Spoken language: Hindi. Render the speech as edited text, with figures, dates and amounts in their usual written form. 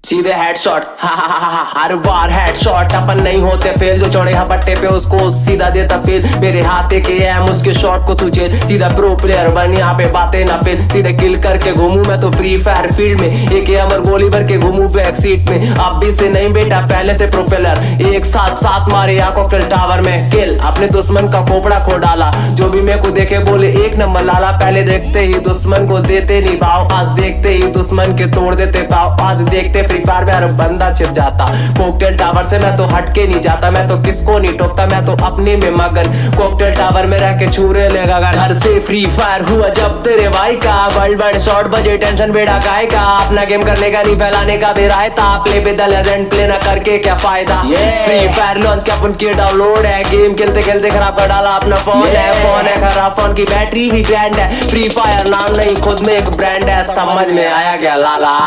सीधे हेडशॉट, हर बार हेडशॉट। अपन नहीं होते फेल, जो चौड़े हपट्टे पे उसको सीधा देता फेल। मेरे हाथे के एम उसके शॉट को तू जेल। सीधा प्रो प्लेयर बन, यहाँ पे बातें ना फेल। सीधे किल करके घूमू मैं तो फ्री फायर फील्ड में। एक अमर गोली भर के घूमू बैक सीट में। अब भी से नहीं बेटा, पहले से प्रोपेलर। एक साथ साथ मारे या कॉकटेल टावर में किल। अपने दुश्मन का खोपड़ा खो डाला, जो भी मेरे को देखे बोले एक नंबर लाला। पहले देखते ही दुश्मन को देते नहीं भाव, आज देखते ही दुश्मन के तोड़ देते पाव। आज देखते फ्री फायर में हर बंदा छिप जाता। कॉकटेल टावर से मैं तो हटके नहीं जाता, मैं तो किसको नहीं टोकता, मैं तो अपने में मगन। कॉकटेल टावर में रह के छूरे लेगा घर से फ्री फायर हुआ जब तेरे भाई का। वर्ल्ड वाइड शॉर्ट बजे टेंशन बेड़ा काय का। अपना गेम करने का नहीं फैलाने का बेरायता। प्ले पे द लेजेंड, प्ले ना करके क्या फायदा। फ्री फायर लॉन्च क्या अपन की डाउनलोड है। गेम खेलते खेलते खराब कर डाला अपना फोन है। फोन है खराब, फोन की बैटरी भी ग्रैंड है। फ्री फायर नाम नहीं खुद में एक ब्रांड है, समझ में आया क्या लाला।